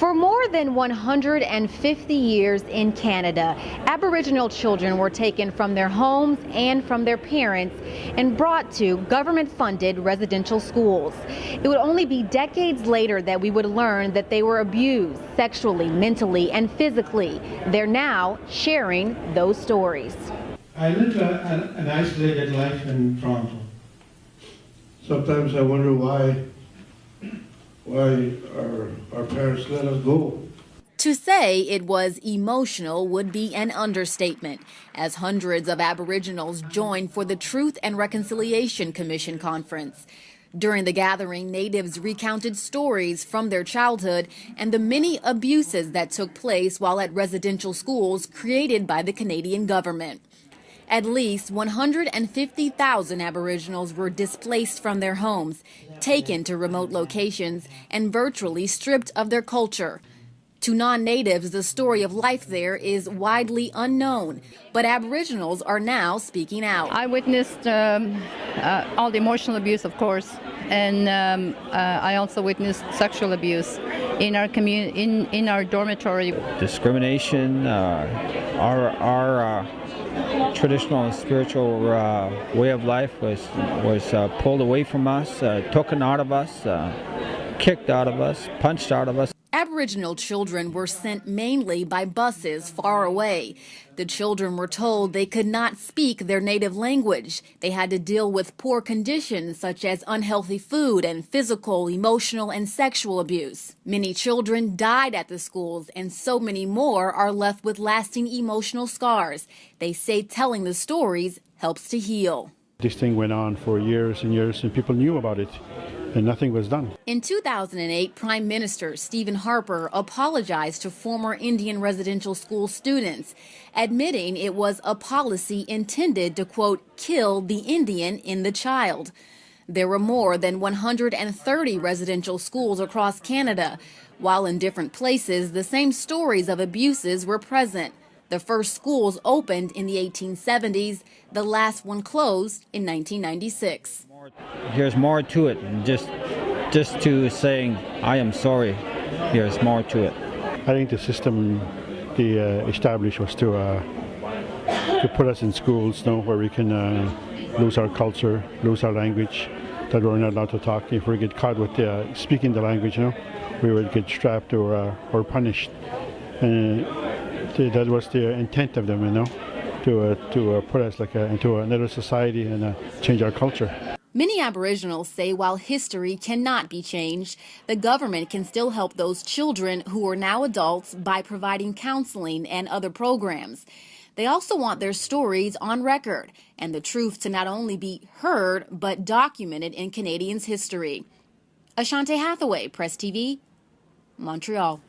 For more than 150 years in Canada, Aboriginal children were taken from their homes and from their parents and brought to government-funded residential schools. It would only be decades later that we would learn that they were abused sexually, mentally, and physically. They're now sharing those stories. I lived an isolated life in Toronto. Sometimes I wonder why our parents let us go. To say it was emotional would be an understatement, as hundreds of Aboriginals joined for the Truth and Reconciliation Commission conference. During the gathering, natives recounted stories from their childhood and the many abuses that took place while at residential schools created by the Canadian government. At least 150,000 Aboriginals were displaced from their homes, taken to remote locations, and virtually stripped of their culture. To non-natives, the story of life there is widely unknown, but Aboriginals are now speaking out. I witnessed all the emotional abuse, of course, and I also witnessed sexual abuse in our in our dormitory. Discrimination, our traditional and spiritual way of life was pulled away from us, taken out of us, kicked out of us, punched out of us. Aboriginal children were sent mainly by buses far away. The children were told they could not speak their native language. They had to deal with poor conditions such as unhealthy food and physical, emotional, and sexual abuse. Many children died at the schools, and so many more are left with lasting emotional scars. They say telling the stories helps to heal. This thing went on for years and years, and people knew about it, and nothing was done. In 2008, Prime Minister Stephen Harper apologized to former Indian residential school students, admitting it was a policy intended to, quote, kill the Indian in the child. There were more than 130 residential schools across Canada. While in different places, the same stories of abuses were present. The first schools opened in the 1870s. The last one closed in 1996. There's more to it than just to saying, I am sorry. There's more to it. I think the system they established was to put us in schools, where we can lose our culture, lose our language, that we're not allowed to talk. If we get caught with speaking the language, we would get strapped or punished. And that was the intent of them, to put us into another society and change our culture. Many Aboriginals say while history cannot be changed, the government can still help those children who are now adults by providing counseling and other programs. They also want their stories on record and the truth to not only be heard but documented in Canadians' history. Ashante Hathaway, Press TV, Montreal.